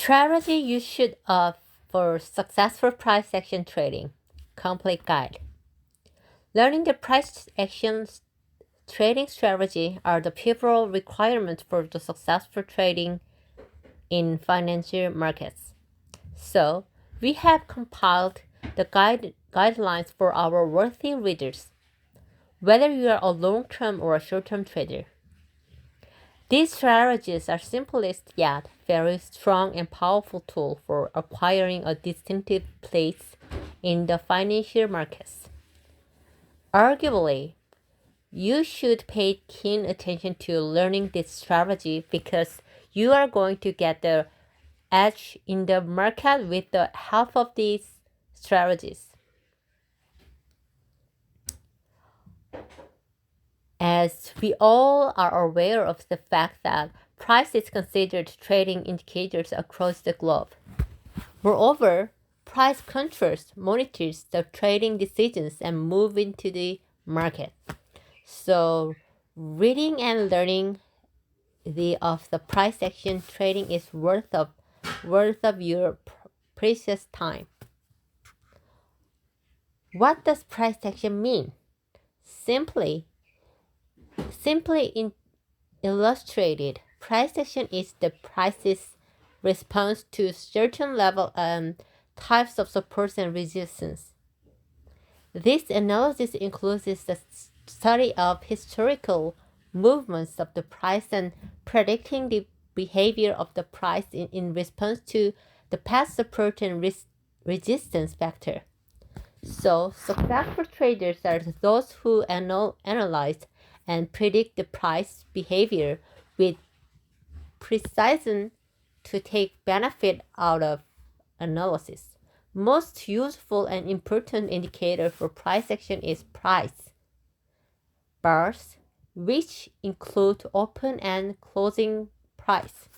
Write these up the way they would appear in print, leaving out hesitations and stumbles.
Strategy you should for successful price action trading. Complete guide. Learning the price action trading strategy are the pivotal requirements for the successful trading in financial markets. So, we have compiled the guidelines for our worthy readers, whether you are a long-term or a short-term trader. These strategies are simplest yet very strong and powerful tool for acquiring a distinctive place in the financial markets. Arguably, you should pay keen attention to learning this strategy because you are going to get the edge in the market with the help of these strategies. As we all are aware of the fact that price is considered trading indicators across the globe. Moreover, price monitors the trading decisions and move into the market. So, reading and learning of the price action trading is worth of your precious time. What does price action mean? Simply illustrated, price action is the price's response to certain level and types of support and resistance. This analysis includes the study of historical movements of the price and predicting the behavior of the price in response to the past support and resistance factor. So, successful traders are those who analyze and predict the price behavior with precision to take benefit out of analysis. Most useful and important indicator for price action is price bars, which include open and closing price,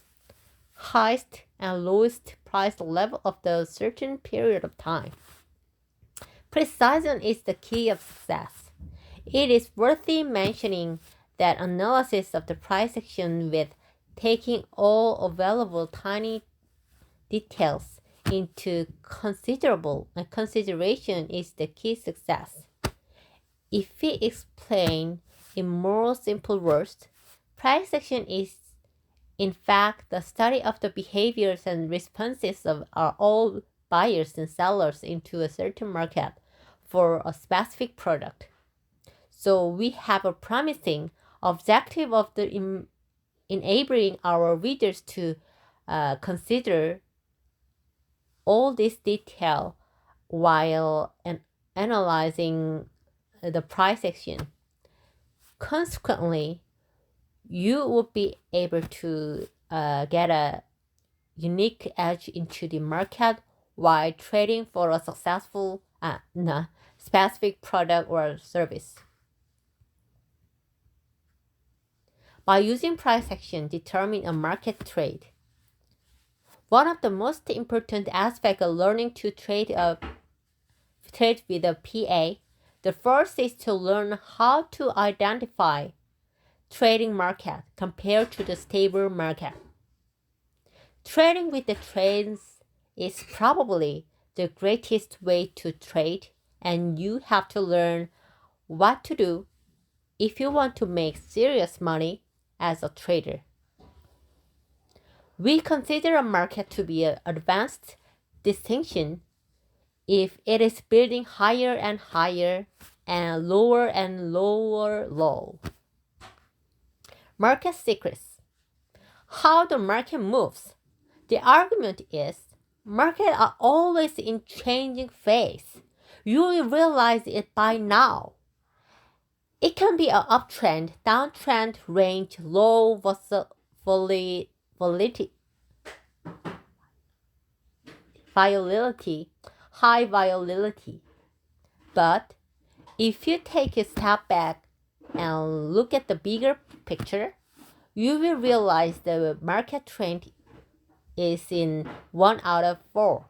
highest and lowest price level of the certain period of time. Precision is the key of success. It is worthy mentioning that analysis of the price action with taking all available tiny details into consideration is the key success. If we explain in more simple words, price action is in fact the study of the behaviors and responses of all buyers and sellers into a certain market for a specific product. So we have a promising objective of the enabling our readers to consider all this detail while analyzing the price action. Consequently, you will be able to get a unique edge into the market while trading for a successful specific product or service. By using price action determine a market trade. One of the most important aspects of learning to trade with a PA, the first is to learn how to identify trading market compared to the stable market. Trading with the trends is probably the greatest way to trade, and you have to learn what to do if you want to make serious money as a trader. We consider a market to be an advanced distinction if it is building higher and higher and lower low. Market secrets. How the market moves. The argument is markets are always in changing phase. You will realize it by now. It can be an uptrend, downtrend, range, low volatility, high volatility. But if you take a step back and look at the bigger picture, you will realize the market trend is in 1 out of 4.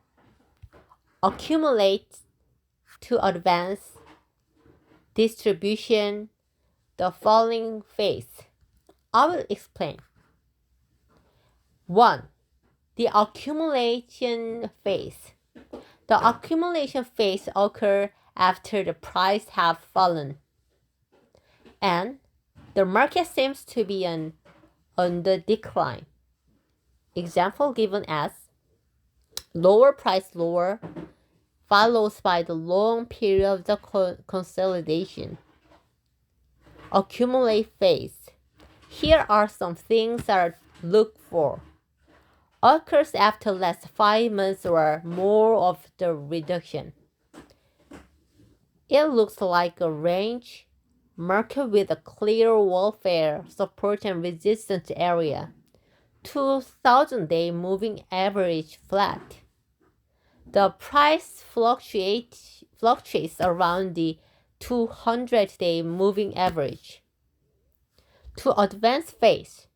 Accumulate to advance distribution, the following phase. I will explain. 1. The accumulation phase. The accumulation phase occurs after the price have fallen, and the market seems to be on the decline. Example given as lower price lower, followed by the long period of consolidation. Accumulate phase. Here are some things that look for. Occurs after last 5 months or more of the reduction. It looks like a range marked with a clear welfare support and resistance area. 2,000-day moving average flat. The price fluctuates around the 200-day moving average. To advanced phase.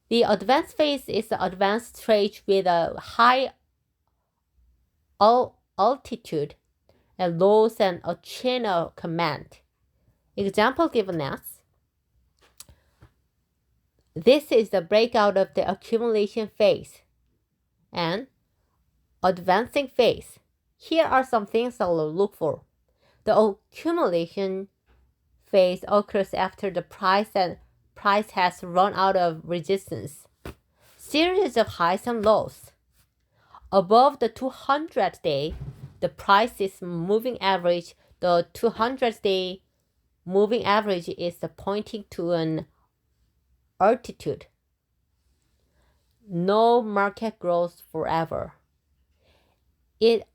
The advanced phase is the advanced trade with a high altitude and lows and a chain of command. Example given as this is the breakout of the accumulation phase and advancing phase. Here are some things I'll look for. The accumulation phase occurs after the price has run out of resistance. Series of highs and lows. Above the 200-day, the price is moving average. The 200-day moving average is pointing to an altitude. No market grows forever. It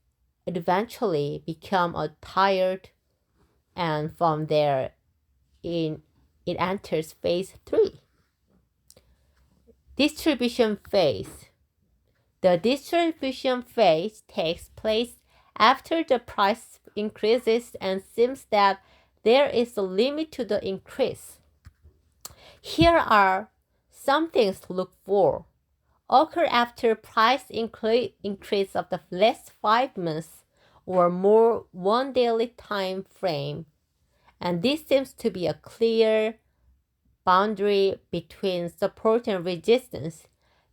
eventually become a tired, and from there it enters phase 3. Distribution phase. The distribution phase takes place after the price increases and seems that there is a limit to the increase. Here are some things to look for. Occur after price increase of the last 5 months or more 1 daily time frame, and this seems to be a clear boundary between support and resistance.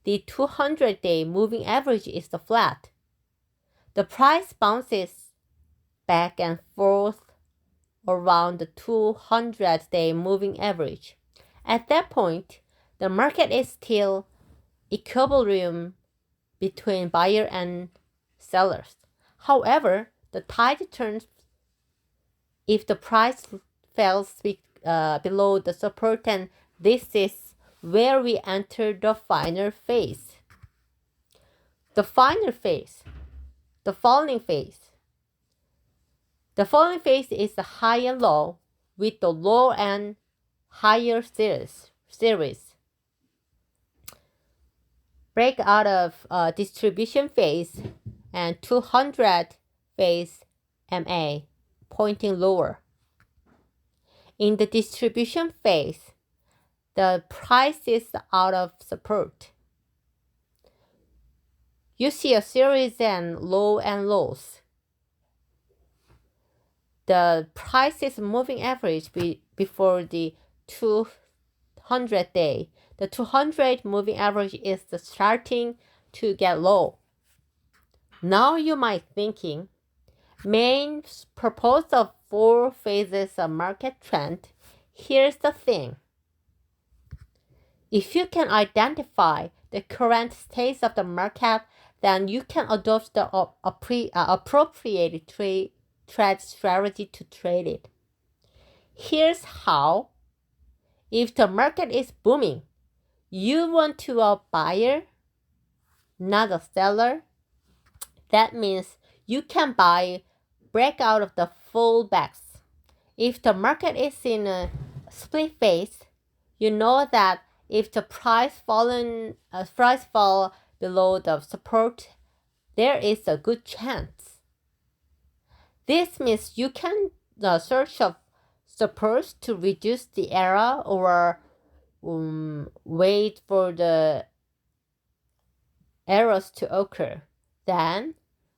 The 200-day moving average is the flat. The price bounces back and forth around the 200-day moving average. At that point, the market is still equilibrium between buyer and sellers. However, the tide turns if the price falls below the support, and this is where we enter the final phase. The final phase, the falling phase. The falling phase is the high and low with the low and higher series. Break out of distribution phase and 200 phase MA, pointing lower. In the distribution phase, the price is out of support. You see a series and lows. The price is moving average before the 200 day. The 200 moving average is starting to get low. Now you might thinking, main purpose of 4 phases of market trend. Here's the thing. If you can identify the current state of the market, then you can adopt the appropriate trade strategy to trade it. Here's how. If the market is booming, you want to be a buyer, not a seller. That means you can buy break out of the fallbacks. If the market is in a split phase, you know that if the price fall below the support, there is a good chance. This means you can search of supports to reduce the error or wait for the errors to occur. Then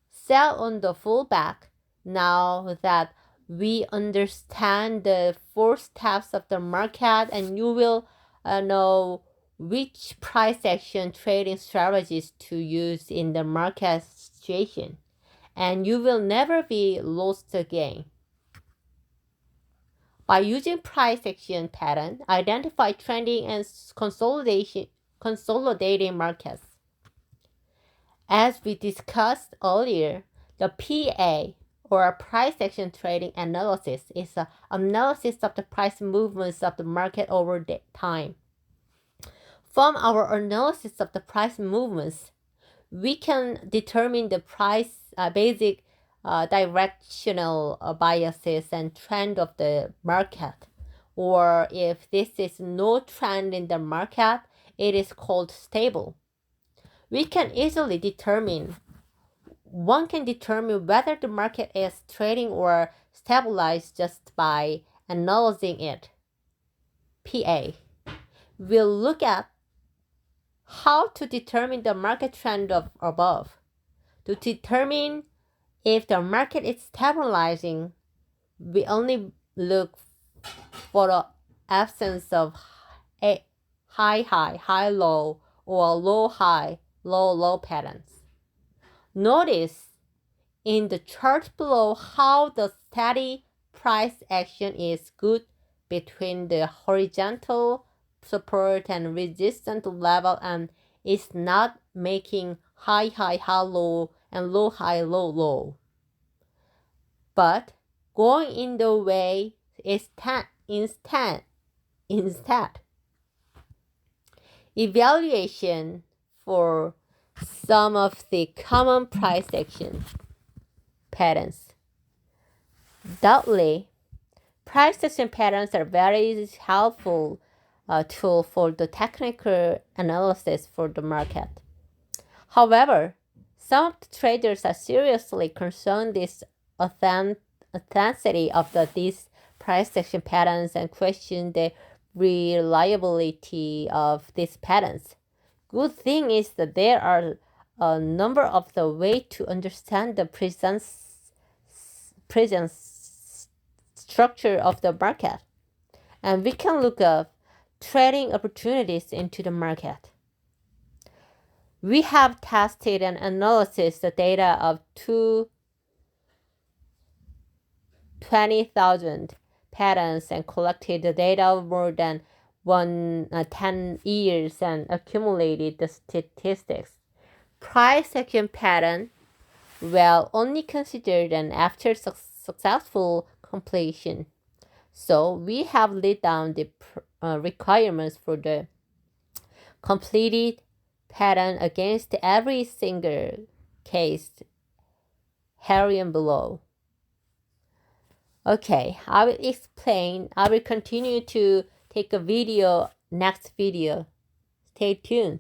sell on the fallback. Now that we understand the 4 steps of the market, and you will know which price action trading strategies to use in the market situation, and you will never be lost again. By using price action pattern, identify trending and consolidating markets. As we discussed earlier, the PA, or price action trading analysis, is an analysis of the price movements of the market over time. From our analysis of the price movements, we can determine the basic directional biases and trend of the market. Or if this is no trend in the market, it is called stable. One can determine whether the market is trading or stabilized just by analyzing it. PA. We'll look at how to determine the market trend of above. To determine if the market is stabilizing, we only look for the absence of high, low, or low, high, low patterns. Notice in the chart below how the steady price action is good between the horizontal support and resistance level and is not making high, low, and low, low. But going in the way is instead. Evaluation for some of the common price action patterns. Doubtly, price action patterns are very helpful tool for the technical analysis for the market. However, some of the traders are seriously concerned with authenticity of these price action patterns and question the reliability of these patterns. Good thing is that there are a number of the way to understand the present structure of the market, and we can look up trading opportunities into the market. We have tested and analyzed the data of 20,000 patterns and collected the data of more than 10 years and accumulated the statistics. Price action pattern will only considered and after successful completion. So we have laid down the requirements for the completed pattern against every single case herein below. Okay, I will continue to take a video next video. Stay tuned.